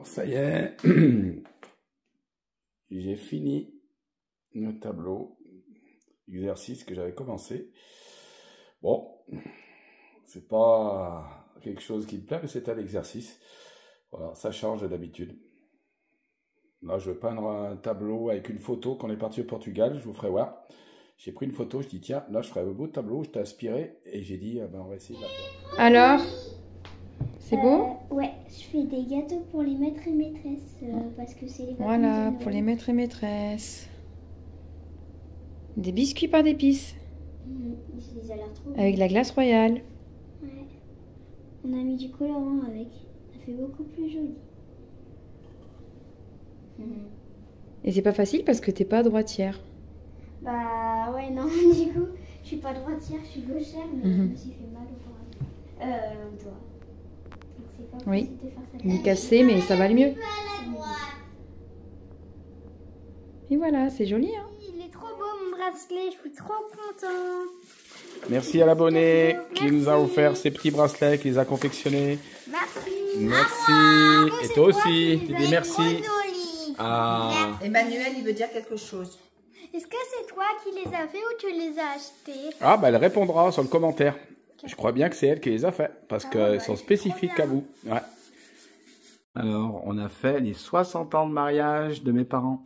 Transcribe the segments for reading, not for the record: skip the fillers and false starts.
Ça y est, j'ai fini le tableau, exercice que j'avais commencé. Bon, c'est pas quelque chose qui me plaît, mais c'est un exercice. Voilà, ça change de d'habitude. Là, je veux peindre un tableau avec une photo quand on est parti au Portugal, je vous ferai voir. J'ai pris une photo, je dis tiens, là je ferai un beau tableau, je t'ai inspiré et j'ai dit ah ben, on va essayer de la faire. Alors, c'est beau? Ouais, je fais des gâteaux pour les maîtres et maîtresses parce que c'est les vacances. Voilà, de pour Noël. les maîtres et maîtresses. Des biscuits par d'épices Ça a l'air trop avec de la glace royale. bon. Ouais. On a mis du colorant avec. Ça fait beaucoup plus joli. Et c'est pas facile parce que t'es pas droitière. Bah ouais, non, du coup, je suis pas droitière, je suis gauchère, mais je me suis fait mal au bras. Au doigt. Donc c'est pas Oui. possible de faire ça. Il est cassé, mais ça va le mieux. Et voilà, c'est joli, hein? Il est trop beau mon bracelet, je suis trop contente. Merci à l'abonné qui nous a offert ces petits bracelets, qui les a confectionnés. Merci. Merci. Et toi aussi, tu dis merci. Ah. Emmanuel, il veut dire quelque chose. Est-ce que c'est toi qui les as fait ou tu les as achetés? Ah, bah elle répondra sur le commentaire. Je crois bien que c'est elle qui les a fait, parce qu'elles sont spécifiques à vous. Ouais. Alors, on a fait les 60 ans de mariage de mes parents.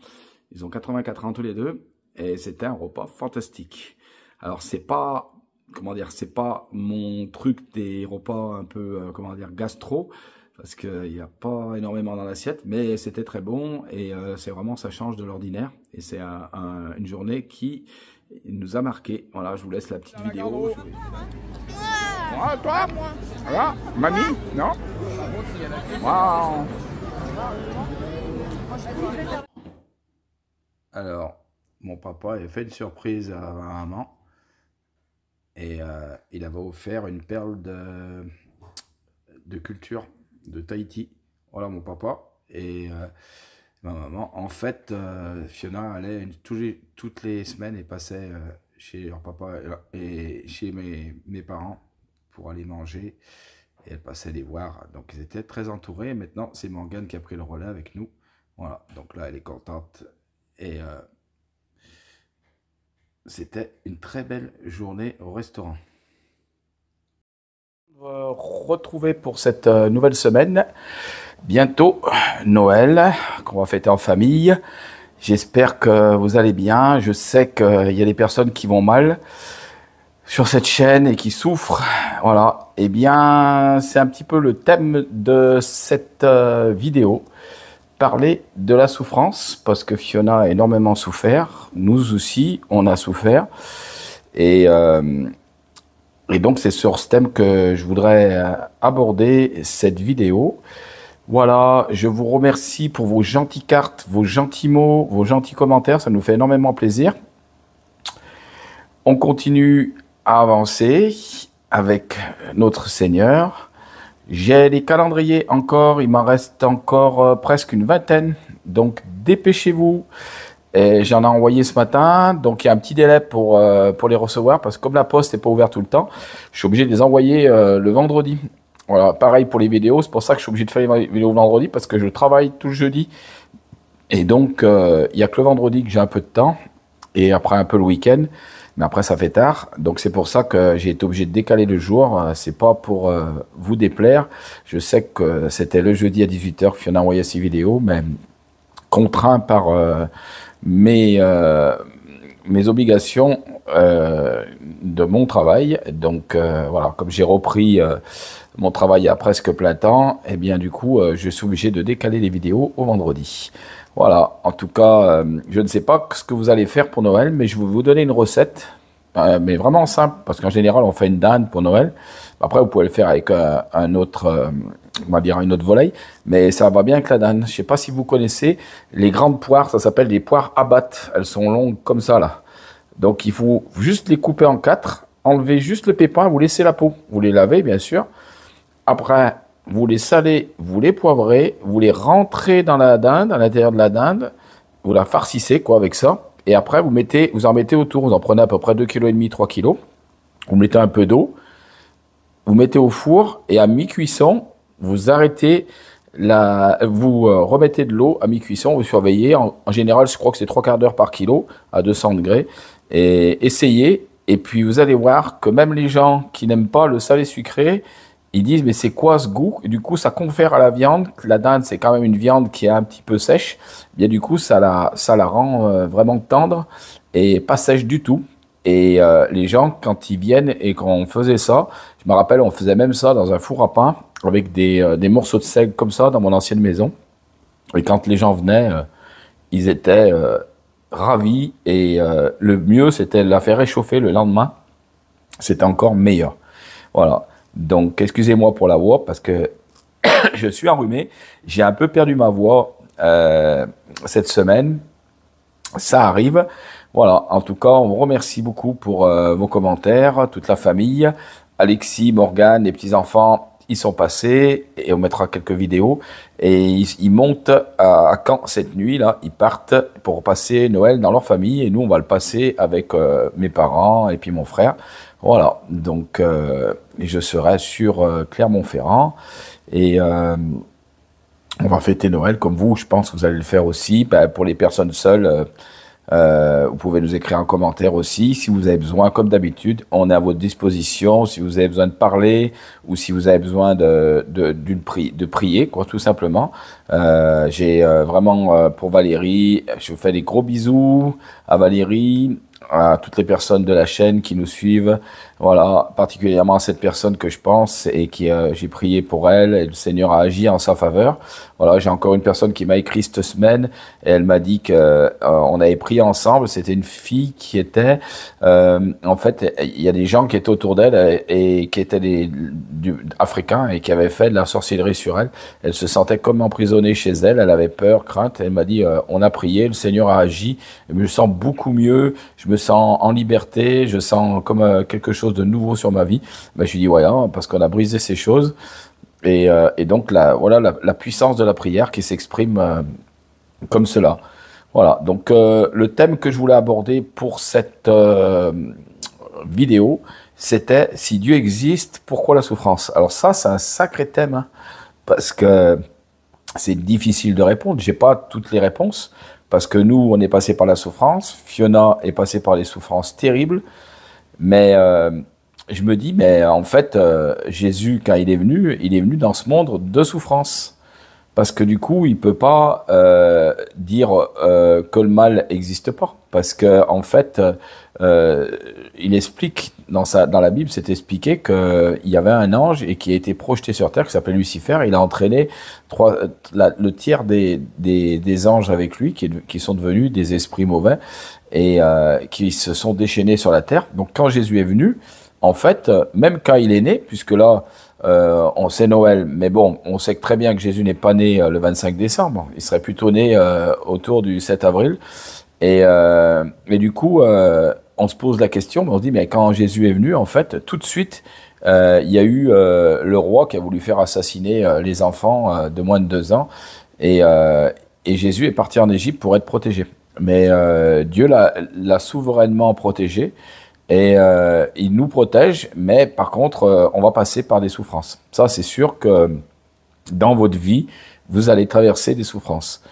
Ils ont 84 ans tous les deux, et c'était un repas fantastique. Alors, c'est pas, comment dire, c'est pas mon truc des repas un peu, comment dire, gastro, parce qu'il n'y a pas énormément dans l'assiette, mais c'était très bon, et c'est vraiment, ça change de l'ordinaire, et c'est une journée qui nous a marqué. Voilà, je vous laisse la petite vidéo. Toi? Voilà, mamie? Non? Wow. Alors, mon papa avait fait une surprise à ma maman, et il avait offert une perle de culture de Tahiti. Voilà mon papa et ma maman. En fait, Fiona allait toutes les semaines et passait chez leur papa et chez mes parents pour aller manger. Et elle passait les voir. Donc ils étaient très entourés. Et maintenant, c'est Morgane qui a pris le relais avec nous. Voilà, donc là, elle est contente. Et c'était une très belle journée au restaurant. On va retrouver pour cette nouvelle semaine. Bientôt Noël, qu'on va fêter en famille. J'espère que vous allez bien. Je sais qu'il y a des personnes qui vont mal sur cette chaîne et qui souffrent. Voilà. Eh bien, c'est un petit peu le thème de cette vidéo. Parler de la souffrance, parce que Fiona a énormément souffert. Nous aussi, on a souffert. Et donc, c'est sur ce thème que je voudrais aborder cette vidéo. Voilà, je vous remercie pour vos gentilles cartes, vos gentils mots, vos gentils commentaires. Ça nous fait énormément plaisir. On continue à avancer avec notre Seigneur. J'ai les calendriers encore, il m'en reste encore presque une vingtaine. Donc, dépêchez-vous. Et j'en ai envoyé ce matin, donc il y a un petit délai pour les recevoir, parce que comme la poste n'est pas ouverte tout le temps, je suis obligé de les envoyer le vendredi. Voilà, pareil pour les vidéos, c'est pour ça que je suis obligé de faire les vidéos le vendredi, parce que je travaille tout le jeudi. Et donc, il n'y a que le vendredi que j'ai un peu de temps, et après un peu le week-end, mais après ça fait tard. Donc c'est pour ça que j'ai été obligé de décaler le jour, c'est pas pour vous déplaire. Je sais que c'était le jeudi à 18 h que Fiona a envoyé ces vidéos, mais contraint par mes obligations de mon travail. Donc voilà, comme j'ai repris mon travail à presque plein temps, et bien du coup je suis obligé de décaler les vidéos au vendredi. Voilà, en tout cas je ne sais pas ce que vous allez faire pour Noël, mais je vais vous donner une recette, mais vraiment simple, parce qu'en général on fait une dinde pour Noël. Après vous pouvez le faire avec un autre, on va dire une autre volaille, mais ça va bien avec la dinde. Je ne sais pas si vous connaissez les grandes poires, ça s'appelle des poires à battre. Elles sont longues comme ça là. Donc il faut juste les couper en 4, enlever juste le pépin, vous laissez la peau. Vous les lavez bien sûr. Après vous les salez, vous les poivrez, vous les rentrez dans la dinde, à l'intérieur de la dinde, vous la farcissez quoi avec ça. Et après vous en mettez autour, vous en prenez à peu près 2,5 kg, 3 kg. Vous mettez un peu d'eau, vous mettez au four et à mi-cuisson, vous arrêtez Vous remettez de l'eau à mi-cuisson, vous surveillez. En général, je crois que c'est 3/4 par kilo à 200 degrés. Et essayez. Et puis vous allez voir que même les gens qui n'aiment pas le salé sucré, ils disent mais c'est quoi ce goût? Et du coup, ça confère à la viande. La dinde, c'est quand même une viande qui est un petit peu sèche. Bien du coup, ça la rend vraiment tendre et pas sèche du tout. Et les gens, quand ils viennent et qu'on faisait ça, je me rappelle, on faisait même ça dans un four à pain avec des morceaux de sel comme ça dans mon ancienne maison. Et quand les gens venaient, ils étaient ravis. Et le mieux, c'était de la faire réchauffer le lendemain. C'était encore meilleur. Voilà. Donc, excusez-moi pour la voix parce que je suis enrhumé. J'ai un peu perdu ma voix cette semaine. Ça arrive. Voilà. En tout cas, on vous remercie beaucoup pour vos commentaires, toute la famille. Alexis, Morgane, les petits-enfants, ils sont passés et on mettra quelques vidéos. Et ils montent à Caen cette nuit, là. Ils partent pour passer Noël dans leur famille et nous, on va le passer avec mes parents et puis mon frère. Voilà. Donc, je serai sur Clermont-Ferrand et on va fêter Noël comme vous. Je pense que vous allez le faire aussi. Ben, pour les personnes seules, vous pouvez nous écrire un commentaire aussi. Si vous avez besoin, comme d'habitude, on est à votre disposition. Si vous avez besoin de parler ou si vous avez besoin de prier, quoi, tout simplement. J'ai vraiment pour Valérie, je vous fais des gros bisous à Valérie, à toutes les personnes de la chaîne qui nous suivent. Voilà, particulièrement à cette personne que je pense et qui j'ai prié pour elle et le Seigneur a agi en sa faveur. Voilà, j'ai encore une personne qui m'a écrit cette semaine et elle m'a dit que on avait prié ensemble. C'était une fille qui était, en fait, il y a des gens qui étaient autour d'elle et qui étaient africains et qui avaient fait de la sorcellerie sur elle. Elle se sentait comme emprisonnée chez elle. Elle avait peur, crainte. Elle m'a dit, on a prié, le Seigneur a agi. Je me sens beaucoup mieux. Je me sens en liberté. Je sens comme quelque chose de nouveau sur ma vie. Ben, je lui dis voilà, parce qu'on a brisé ces choses et donc voilà la puissance de la prière qui s'exprime comme cela. Voilà, donc le thème que je voulais aborder pour cette vidéo, c'était si Dieu existe, pourquoi la souffrance? Alors ça, c'est un sacré thème hein, parce que c'est difficile de répondre. J'ai pas toutes les réponses parce que nous, on est passé par la souffrance. Fiona est passée par des souffrances terribles. Mais je me dis, mais en fait, Jésus, quand il est venu dans ce monde de souffrance. Parce que du coup, il peut pas dire que le mal n'existe pas. Parce que en fait, il explique dans la Bible, c'est expliqué qu'il y avait un ange et qui a été projeté sur terre, qui s'appelait Lucifer. Il a entraîné le tiers des anges avec lui, qui sont devenus des esprits mauvais et qui se sont déchaînés sur la terre. Donc quand Jésus est venu, en fait, même quand il est né, puisque là, on sait Noël, mais bon, on sait très bien que Jésus n'est pas né le 25 décembre. Il serait plutôt né autour du 7 avril. Et du coup, on se pose la question, on se dit, mais quand Jésus est venu, en fait, tout de suite, il y a eu le roi qui a voulu faire assassiner les enfants de moins de 2 ans. Et Jésus est parti en Égypte pour être protégé. Mais Dieu l'a souverainement protégé. Et il nous protège, mais par contre, on va passer par des souffrances. Ça, c'est sûr que dans votre vie, vous allez traverser des souffrances.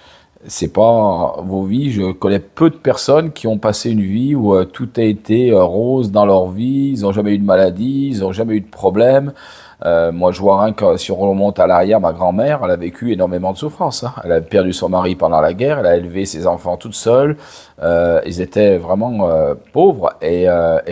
C'est pas vos vies. Je connais peu de personnes qui ont passé une vie où tout a été rose dans leur vie. Ils n'ont jamais eu de maladie, ils n'ont jamais eu de problème. Moi, je vois rien que si on remonte à l'arrière, ma grand-mère, elle a vécu énormément de souffrances. Hein. Elle a perdu son mari pendant la guerre, elle a élevé ses enfants toute seule. Ils étaient vraiment pauvres et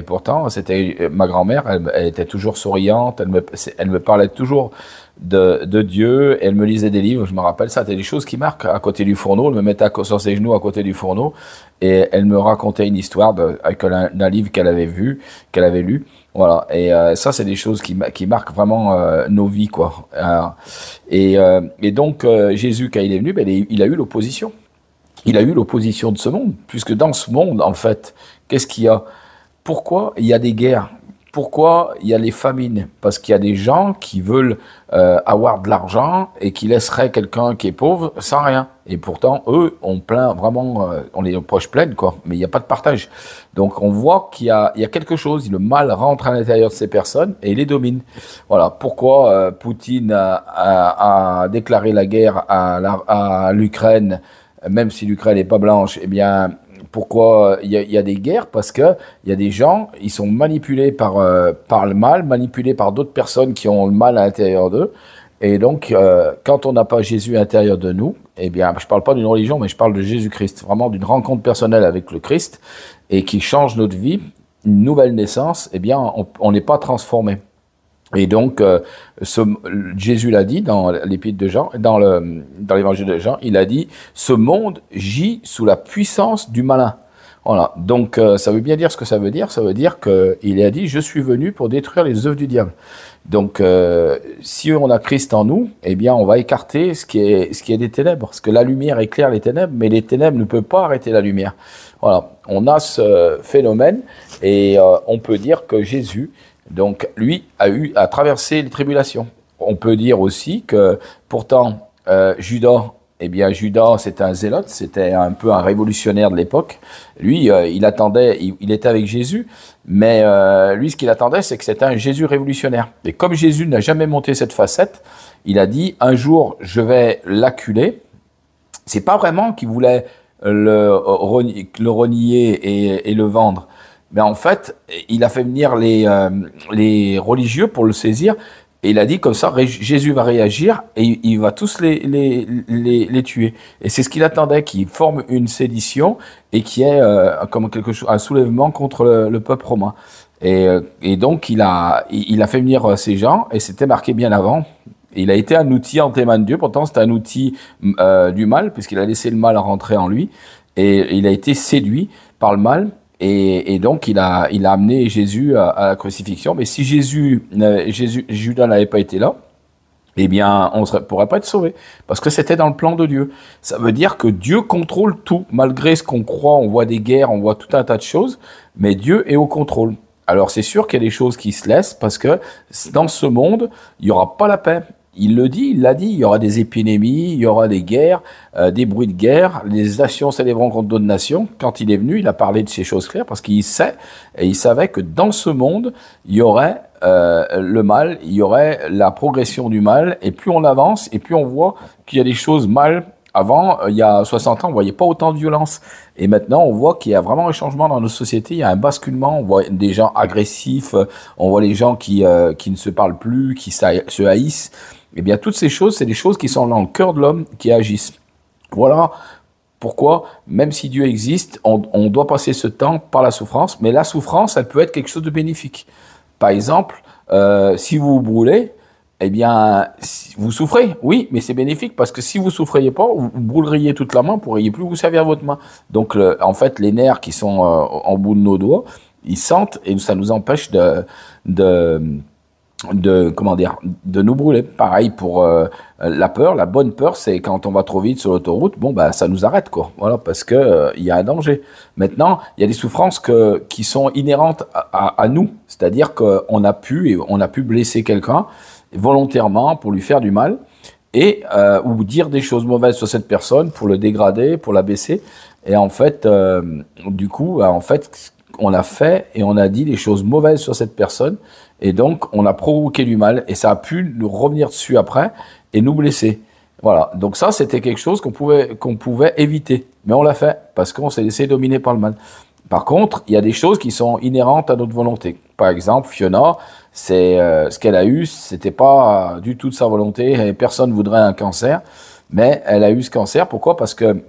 pourtant, c'était ma grand-mère. Elle était toujours souriante. Elle me parlait toujours de Dieu. Elle me lisait des livres. Je me rappelle ça. C'était des choses qui marquent à côté du fourneau. Elle me mettait sur ses genoux à côté du fourneau et elle me racontait une histoire avec un livre qu'elle avait vu, qu'elle avait lu. Voilà, et ça, c'est des choses qui marquent vraiment nos vies, quoi. Et donc, Jésus, quand il est venu, ben, il a eu l'opposition. Il a eu l'opposition de ce monde, puisque dans ce monde, en fait, qu'est-ce qu'il y a? Pourquoi il y a des guerres? pourquoi il y a les famines? Parce qu'il y a des gens qui veulent avoir de l'argent et qui laisseraient quelqu'un qui est pauvre sans rien. Et pourtant, eux, on plaint vraiment, on les poches pleines, quoi. Mais il n'y a pas de partage. Donc, on voit il y a quelque chose. Le mal rentre à l'intérieur de ces personnes et les domine. Voilà pourquoi Poutine a déclaré la guerre à l'Ukraine, même si l'Ukraine n'est pas blanche. Eh bien, pourquoi il y a des guerres? Parce que il y a des gens, ils sont manipulés par le mal, manipulés par d'autres personnes qui ont le mal à l'intérieur d'eux. Et donc, quand on n'a pas Jésus à l'intérieur de nous, eh bien, je ne parle pas d'une religion, mais je parle de Jésus-Christ, vraiment d'une rencontre personnelle avec le Christ, et qui change notre vie, une nouvelle naissance, eh bien, on n'est pas transformé. Et donc, Jésus l'a dit dans l'épître de Jean, dans l'évangile de Jean, il a dit, ce monde gît sous la puissance du malin. Voilà. Donc, ça veut bien dire ce que ça veut dire. Ça veut dire qu'il a dit, je suis venu pour détruire les œuvres du diable. Donc, si on a Christ en nous, eh bien, on va écarter ce qui est des ténèbres. Parce que la lumière éclaire les ténèbres, mais les ténèbres ne peuvent pas arrêter la lumière. Voilà. On a ce phénomène et on peut dire que Jésus, donc, lui, a traversé les tribulations. On peut dire aussi que, pourtant, Judas, eh bien, Judas, c'était un zélote, c'était un peu un révolutionnaire de l'époque. Lui, il attendait, il était avec Jésus, mais lui, ce qu'il attendait, c'est que c'était un Jésus révolutionnaire. Et comme Jésus n'a jamais monté cette facette, il a dit, un jour, je vais l'acculer. C'est pas vraiment qu'il voulait le renier et le vendre. Mais en fait, il a fait venir les religieux pour le saisir. Et il a dit comme ça, Jésus va réagir et il va tous les tuer. Et c'est ce qu'il attendait, qu'il forme une sédition et qui est comme quelque chose, un soulèvement contre le peuple romain. Et donc, il a fait venir ces gens et c'était marqué bien avant. Il a été un outil en témoin de Dieu. Pourtant, c'était un outil du mal puisqu'il a laissé le mal rentrer en lui. Et il a été séduit par le mal. Et donc, il a amené Jésus à la crucifixion. Mais si Judas n'avait pas été là, eh bien, on ne pourrait pas être sauvé. Parce que c'était dans le plan de Dieu. Ça veut dire que Dieu contrôle tout. Malgré ce qu'on croit, on voit des guerres, on voit tout un tas de choses. Mais Dieu est au contrôle. Alors, c'est sûr qu'il y a des choses qui se laissent parce que dans ce monde, il n'y aura pas la paix. Il le dit, il l'a dit, il y aura des épidémies, il y aura des guerres, des bruits de guerre, les nations s'élèveront contre d'autres nations. Quand il est venu, il a parlé de ces choses claires parce qu'il sait, et il savait que dans ce monde, il y aurait le mal, il y aurait la progression du mal, et plus on avance, et plus on voit qu'il y a des choses mal. Avant, il y a 60 ans, on ne voyait pas autant de violence. Et maintenant, on voit qu'il y a vraiment un changement dans nos sociétés, il y a un basculement, on voit des gens agressifs, on voit les gens qui ne se parlent plus, qui se haïssent. Eh bien, toutes ces choses, c'est des choses qui sont dans le cœur de l'homme qui agissent. Voilà pourquoi, même si Dieu existe, on doit passer ce temps par la souffrance, mais la souffrance, elle peut être quelque chose de bénéfique. Par exemple, si vous vous brûlez, eh bien, vous souffrez, oui, mais c'est bénéfique parce que si vous souffriez pas, vous brûleriez toute la main, vous ne pourriez plus vous servir votre main. Donc, en fait, les nerfs qui sont en bout de nos doigts, ils sentent et ça nous empêche de nous brûler. Pareil pour la peur. La bonne peur, c'est quand on va trop vite sur l'autoroute, bon, bah, ça nous arrête, quoi. Voilà, parce que il y a un danger. Maintenant, il y a des souffrances qui sont inhérentes à nous. C'est-à-dire qu'on a pu blesser quelqu'un volontairement pour lui faire du mal ou dire des choses mauvaises sur cette personne pour le dégrader, pour la baisser. Et en fait, du coup, on a fait et on a dit des choses mauvaises sur cette personne. Et donc, on a provoqué du mal et ça a pu nous revenir dessus après et nous blesser. Voilà. Donc ça, c'était quelque chose qu'on pouvait éviter. Mais on l'a fait parce qu'on s'est laissé dominer par le mal. Par contre, il y a des choses qui sont inhérentes à notre volonté. Par exemple, Fiona, c'est ce qu'elle a eu, c'était pas du tout de sa volonté. Et personne voudrait un cancer, mais elle a eu ce cancer. Pourquoi? Parce que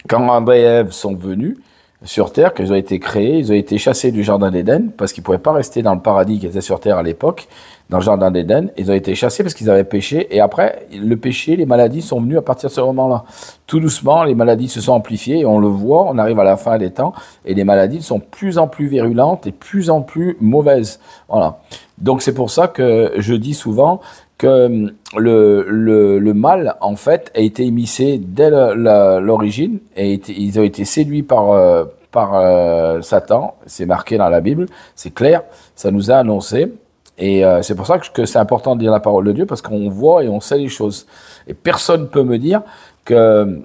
quand André et Ève sont venus sur Terre, qu'ils ont été créés, ils ont été chassés du Jardin d'Éden parce qu'ils ne pouvaient pas rester dans le paradis qui était sur Terre à l'époque, dans le Jardin d'Éden. Ils ont été chassés parce qu'ils avaient péché. Et après, le péché, les maladies sont venues à partir de ce moment-là. Tout doucement, les maladies se sont amplifiées et on le voit, on arrive à la fin des temps et les maladies sont de plus en plus virulentes et de plus en plus mauvaises. Voilà. Donc c'est pour ça que je dis souvent que le mal, en fait, a été émissé dès l'origine et ils ont été séduits par par Satan. C'est marqué dans la Bible, c'est clair, ça nous a annoncé. Et c'est pour ça que c'est important de lire la parole de Dieu, parce qu'on voit et on sait les choses. Et personne ne peut me dire que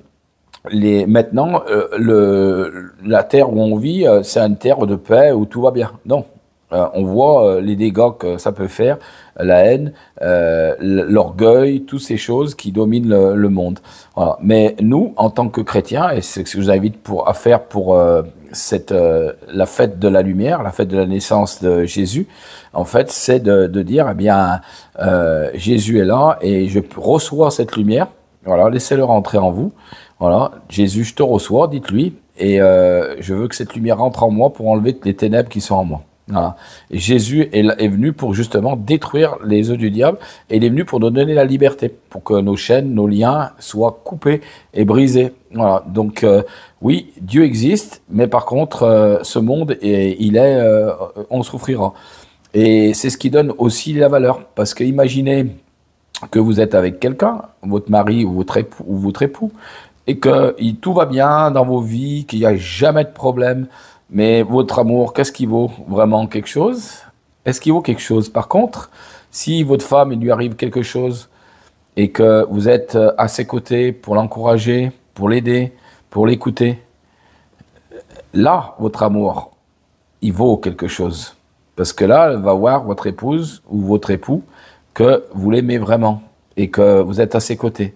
maintenant, la terre où on vit, c'est une terre de paix où tout va bien. Non. On voit les dégâts que ça peut faire, la haine, l'orgueil, toutes ces choses qui dominent le monde. Voilà. Mais nous, en tant que chrétiens, et c'est ce que je vous invite à faire pour la fête de la lumière, la fête de la naissance de Jésus, en fait, c'est de dire, eh bien, Jésus est là et je reçois cette lumière. Voilà, laissez-le rentrer en vous. Voilà, Jésus, je te reçois, dites-lui, et je veux que cette lumière rentre en moi pour enlever les ténèbres qui sont en moi. Voilà. Et Jésus est venu pour justement détruire les œufs du diable, et il est venu pour nous donner la liberté, pour que nos chaînes, nos liens soient coupés et brisés. Voilà. Donc oui, Dieu existe, mais par contre, ce monde, on souffrira. Et c'est ce qui donne aussi la valeur, parce que imaginez que vous êtes avec quelqu'un, votre mari ou votre époux, et que tout va bien dans vos vies, qu'il n'y a jamais de problème. Mais votre amour, qu'est-ce qui vaut vraiment quelque chose? Est-ce qu'il vaut quelque chose? Par contre, si votre femme, il lui arrive quelque chose et que vous êtes à ses côtés pour l'encourager, pour l'aider, pour l'écouter, là, votre amour, il vaut quelque chose. Parce que là, elle va voir votre épouse ou votre époux que vous l'aimez vraiment et que vous êtes à ses côtés.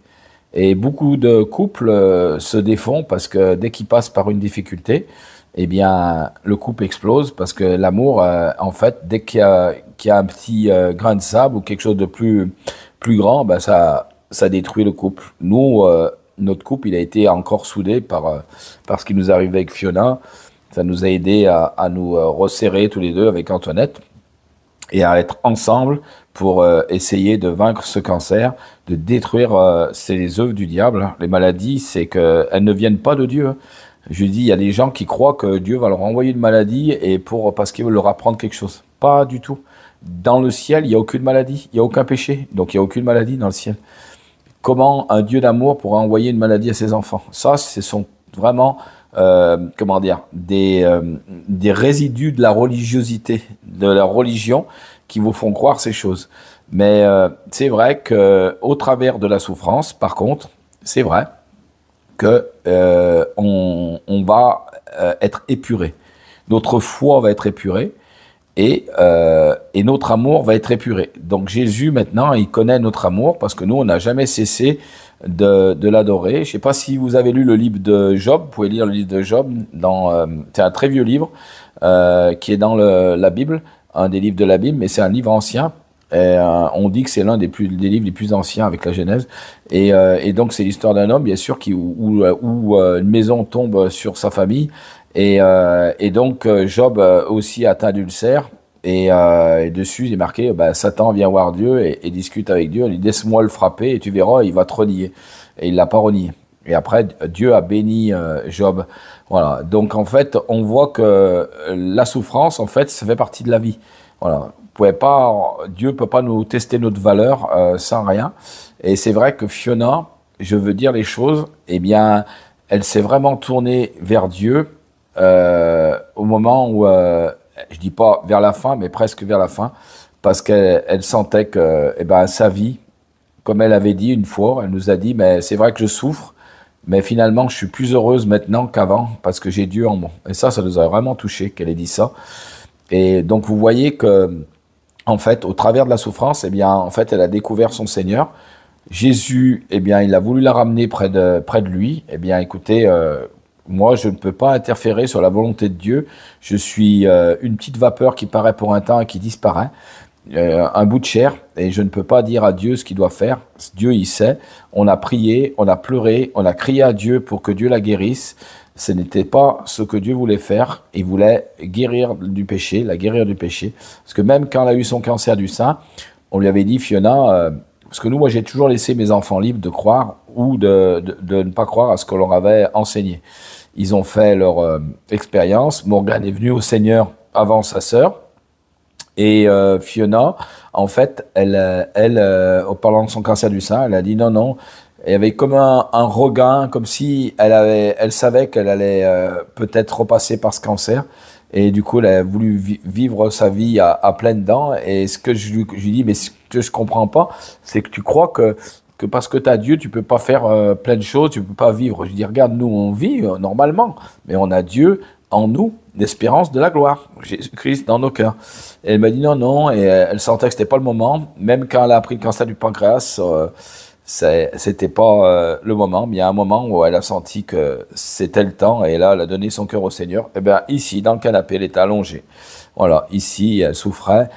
Et beaucoup de couples se défont parce que dès qu'ils passent par une difficulté, eh bien, le couple explose parce que l'amour, en fait, dès qu'il y a un petit grain de sable ou quelque chose de plus grand, ben ça détruit le couple. Nous, notre couple, il a été encore soudé par ce qui nous arrive avec Fiona. Ça nous a aidé à nous resserrer tous les deux avec Antoinette et à être ensemble pour essayer de vaincre ce cancer, de détruire ces œuvres du diable. Les maladies, c'est qu'elles ne viennent pas de Dieu. Je dis, il y a des gens qui croient que Dieu va leur envoyer une maladie parce qu'il veut leur apprendre quelque chose. Pas du tout. Dans le ciel, il n'y a aucune maladie, il n'y a aucun péché, donc il n'y a aucune maladie dans le ciel. Comment un Dieu d'amour pourrait envoyer une maladie à ses enfants? Ça, ce sont vraiment, des résidus de la religiosité, de la religion, qui vous font croire ces choses. Mais c'est vrai qu'au travers de la souffrance, par contre, c'est vrai que on va être épuré. Notre foi va être épurée et notre amour va être épuré. Donc Jésus, maintenant, il connaît notre amour parce que nous, on n'a jamais cessé de l'adorer. Je ne sais pas si vous avez lu le livre de Job. Vous pouvez lire le livre de Job. C'est un très vieux livre qui est dans la Bible, un des livres de la Bible, mais c'est un livre ancien. On dit que c'est l'un des livres les plus anciens avec la Genèse. Et donc, c'est l'histoire d'un homme, bien sûr, où une maison tombe sur sa famille. Et donc, Job aussi atteint d'ulcère. Et dessus, il est marqué, Satan vient voir Dieu et discute avec Dieu. Il dit, laisse-moi le frapper et tu verras, il va te renier. Et il l'a pas renié. Et après, Dieu a béni Job. Voilà. Donc, en fait, on voit que la souffrance, en fait, ça fait partie de la vie. Voilà. Dieu peut pas nous tester notre valeur sans rien. Et c'est vrai que Fiona, je veux dire les choses, eh bien, elle s'est vraiment tournée vers Dieu au moment où, je dis pas vers la fin, mais presque vers la fin, parce qu'elle sentait que, sa vie, comme elle avait dit une fois, elle nous a dit, mais c'est vrai que je souffre, mais finalement, je suis plus heureuse maintenant qu'avant parce que j'ai Dieu en moi. Et ça nous a vraiment touché qu'elle ait dit ça. Et donc, vous voyez que, en fait, au travers de la souffrance, en fait, elle a découvert son Seigneur. Jésus, il a voulu la ramener près de lui. Écoutez, moi, je ne peux pas interférer sur la volonté de Dieu. Je suis une petite vapeur qui paraît pour un temps et qui disparaît, un bout de chair, et je ne peux pas dire à Dieu ce qu'il doit faire. Dieu, il sait. On a prié, on a pleuré, on a crié à Dieu pour que Dieu la guérisse. Ce n'était pas ce que Dieu voulait faire. Il voulait la guérir du péché. Parce que même quand elle a eu son cancer du sein, on lui avait dit, Fiona, parce que moi, j'ai toujours laissé mes enfants libres de croire ou de ne pas croire à ce que l'on avait enseigné. Ils ont fait leur expérience. Morgane est venue au Seigneur avant sa sœur. Et Fiona, en fait, elle, en parlant de son cancer du sein, elle a dit non, il y avait comme un regain, comme si elle savait qu'elle allait peut-être repasser par ce cancer. Et du coup, elle a voulu vivre sa vie à pleines dents. Et ce que je lui dis, mais ce que je comprends pas, c'est que tu crois que parce que tu as Dieu, tu peux pas faire plein de choses, tu peux pas vivre. Je dis, regarde, nous, on vit normalement, mais on a Dieu en nous, l'espérance de la gloire, Jésus-Christ dans nos cœurs. Et elle m'a dit non, non, et elle sentait que c'était pas le moment. Même quand elle a appris le cancer du pancréas, c'était pas le moment, mais il y a un moment où elle a senti que c'était le temps, et là, elle a donné son cœur au Seigneur. Et bien, ici, dans le canapé, elle était allongée. Voilà, ici, elle souffrait,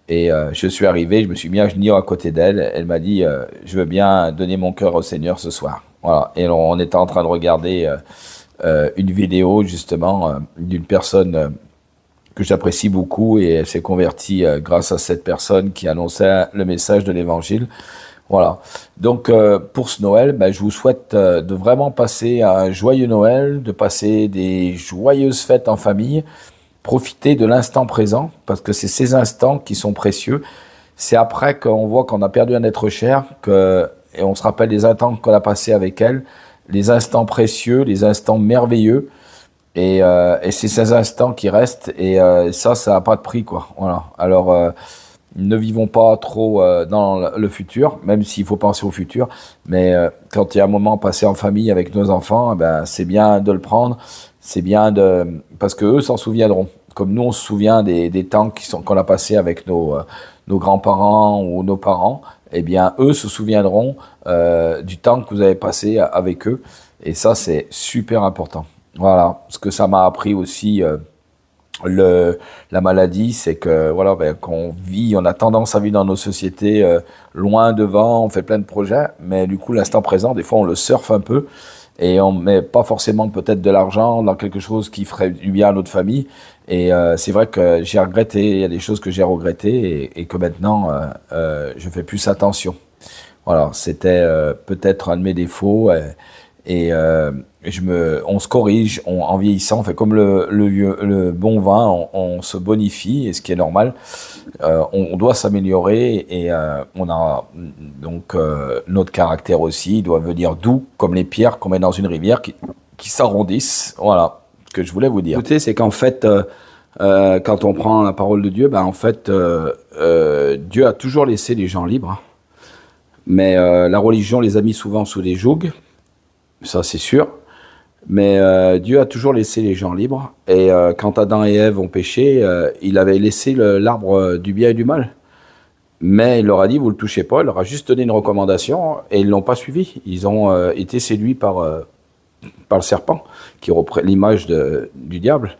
et je suis arrivé, je me suis mis à genoux à côté d'elle. Elle m'a dit, je veux bien donner mon cœur au Seigneur ce soir. Voilà, et on était en train de regarder une vidéo, justement, d'une personne que j'apprécie beaucoup, et elle s'est convertie grâce à cette personne qui annonçait le message de l'Évangile. Voilà. Donc pour ce Noël, ben, je vous souhaite de vraiment passer un joyeux Noël, de passer des joyeuses fêtes en famille. Profitez de l'instant présent, parce que c'est ces instants qui sont précieux. C'est après qu'on voit qu'on a perdu un être cher, et on se rappelle des instants qu'on a passés avec elle, les instants précieux, les instants merveilleux. Et c'est ces instants qui restent, et ça n'a pas de prix, quoi. Voilà. Alors ne vivons pas trop dans le futur, même s'il faut penser au futur, mais quand il y a un moment passé en famille avec nos enfants, eh ben, c'est bien de le prendre, c'est bien parce que eux s'en souviendront, comme nous on se souvient des temps qu'on a passé avec nos grands-parents ou nos parents, eh bien eux se souviendront du temps que vous avez passé avec eux, et ça c'est super important. Voilà, ce que ça m'a appris aussi. La maladie, c'est que voilà, ben, qu'on vit, on a tendance à vivre dans nos sociétés loin devant, on fait plein de projets, mais du coup l'instant présent, des fois on le surfe un peu, et on met pas forcément peut-être de l'argent dans quelque chose qui ferait du bien à notre famille. Et c'est vrai que j'ai regretté, il y a des choses que j'ai regrettées, et que maintenant je fais plus attention. Voilà, c'était peut-être un de mes défauts. Et on se corrige en vieillissant, on fait comme le bon vin, on se bonifie, et ce qui est normal. On doit s'améliorer, et on a donc notre caractère aussi, il doit venir doux, comme les pierres qu'on met dans une rivière qui s'arrondissent. Voilà ce que je voulais vous dire. Écoutez, c'est qu'en fait, quand on prend la parole de Dieu, ben en fait, Dieu a toujours laissé les gens libres, mais la religion les a mis souvent sous des jougs. Ça, c'est sûr. Mais Dieu a toujours laissé les gens libres. Et quand Adam et Ève ont péché, il avait laissé l'arbre du bien et du mal. Mais il leur a dit, vous ne le touchez pas. Il leur a juste donné une recommandation, et ils ne l'ont pas suivi. Ils ont été séduits par le serpent, qui représente l'image du diable.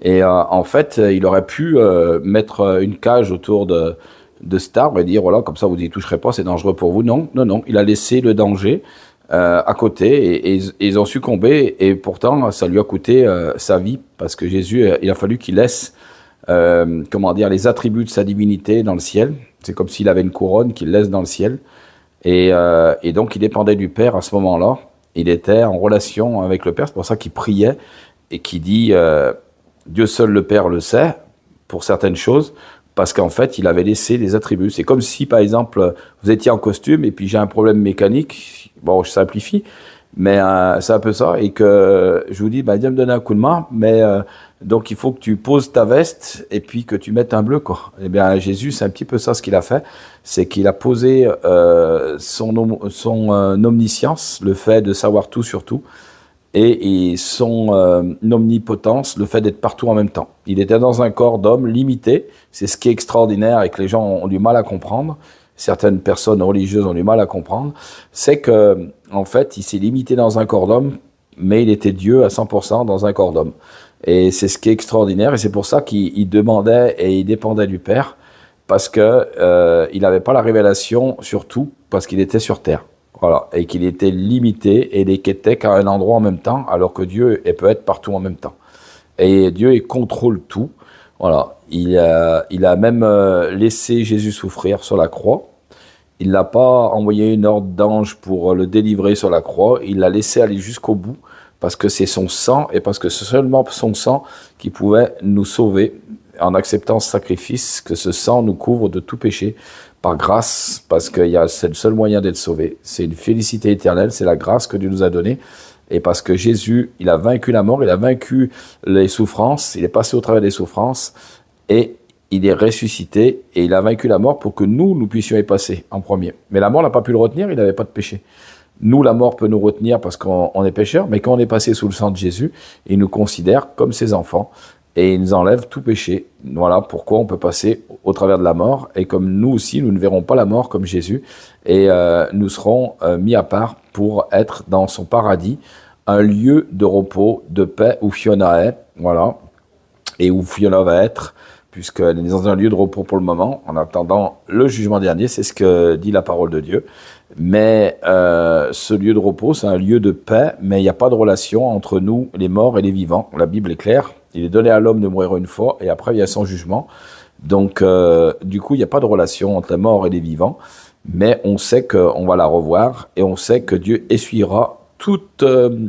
Et en fait, il aurait pu mettre une cage autour de cet arbre et dire, voilà, comme ça, vous n'y toucherez pas, c'est dangereux pour vous. Non, non, non. Il a laissé le danger à côté, et ils ont succombé, et pourtant ça lui a coûté sa vie, parce que Jésus, il a fallu qu'il laisse les attributs de sa divinité dans le ciel. C'est comme s'il avait une couronne qu'il laisse dans le ciel, et donc il dépendait du Père à ce moment-là. Il était en relation avec le Père, c'est pour ça qu'il priait, et qu'il dit Dieu seul le Père le sait pour certaines choses, parce qu'en fait, il avait laissé des attributs. C'est comme si, par exemple, vous étiez en costume, et puis j'ai un problème mécanique. Bon, je simplifie, mais c'est un peu ça. Et que je vous dis, bah, viens me donner un coup de main, mais donc il faut que tu poses ta veste, et puis que tu mettes un bleu, quoi. Eh bien, Jésus, c'est un petit peu ça ce qu'il a fait. C'est qu'il a posé son omniscience, le fait de savoir tout sur tout, et son omnipotence, le fait d'être partout en même temps. Il était dans un corps d'homme limité. C'est ce qui est extraordinaire et que les gens ont du mal à comprendre. Certaines personnes religieuses ont du mal à comprendre. C'est que, en fait, il s'est limité dans un corps d'homme, mais il était Dieu à 100% dans un corps d'homme. Et c'est ce qui est extraordinaire, et c'est pour ça qu'il demandait et il dépendait du Père, parce que il n'avait pas la révélation sur tout, parce qu'il était sur terre. Voilà, et qu'il était limité, et il n'était qu'à un endroit en même temps, alors que Dieu peut être partout en même temps. Et Dieu, il contrôle tout. Voilà, il a même laissé Jésus souffrir sur la croix. Il n'a pas envoyé une ordre d'ange pour le délivrer sur la croix. Il l'a laissé aller jusqu'au bout, parce que c'est son sang, et parce que c'est seulement son sang qui pouvait nous sauver, en acceptant ce sacrifice, que ce sang nous couvre de tout péché. par grâce, parce que c'est le seul moyen d'être sauvé. C'est une félicité éternelle, c'est la grâce que Dieu nous a donnée. Et parce que Jésus, il a vaincu la mort, il a vaincu les souffrances, il est passé au travers des souffrances, et il est ressuscité, et il a vaincu la mort pour que nous puissions y passer en premier. Mais la mort n'a pas pu le retenir, il n'avait pas de péché. Nous, la mort peut nous retenir parce qu'on est pécheurs, mais quand on est passé sous le sang de Jésus, il nous considère comme ses enfants, et il nous enlève tout péché. Voilà pourquoi on peut passer au travers de la mort, et comme nous aussi, nous ne verrons pas la mort comme Jésus, et nous serons mis à part pour être dans son paradis, un lieu de repos, de paix où Fiona est, voilà, et où Fiona va être, puisqu'elle est dans un lieu de repos pour le moment, en attendant le jugement dernier, c'est ce que dit la parole de Dieu. Mais ce lieu de repos, c'est un lieu de paix, mais il n'y a pas de relation entre nous, les morts et les vivants. La Bible est claire, il est donné à l'homme de mourir une fois, et après il y a son jugement. Donc du coup, il n'y a pas de relation entre les morts et les vivants, mais on sait qu'on va la revoir, et on sait que Dieu essuiera toute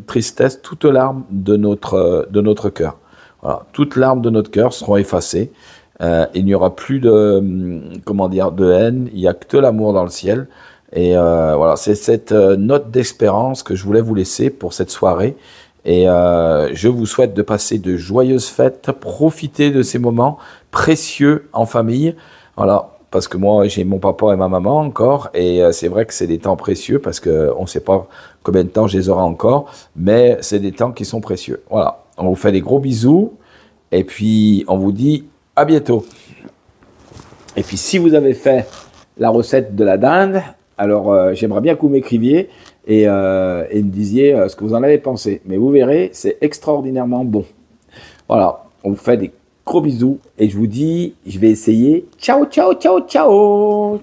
tristesse, toute larme de notre cœur. Voilà, toutes larmes de notre cœur seront effacées. Il n'y aura plus de haine, il n'y a que l'amour dans le ciel. Et voilà, c'est cette note d'espérance que je voulais vous laisser pour cette soirée. Et je vous souhaite de passer de joyeuses fêtes, profiter de ces moments précieux en famille. Voilà, parce que moi, j'ai mon papa et ma maman encore. Et c'est vrai que c'est des temps précieux parce qu'on ne sait pas combien de temps je les aurai encore. Mais c'est des temps qui sont précieux. Voilà, on vous fait des gros bisous. Et puis, on vous dit à bientôt. Et puis, si vous avez fait la recette de la dinde, alors j'aimerais bien que vous m'écriviez et me disiez ce que vous en avez pensé. Mais vous verrez, c'est extraordinairement bon. Voilà, on vous fait des gros bisous et je vous dis, je vais essayer. Ciao, ciao, ciao, ciao!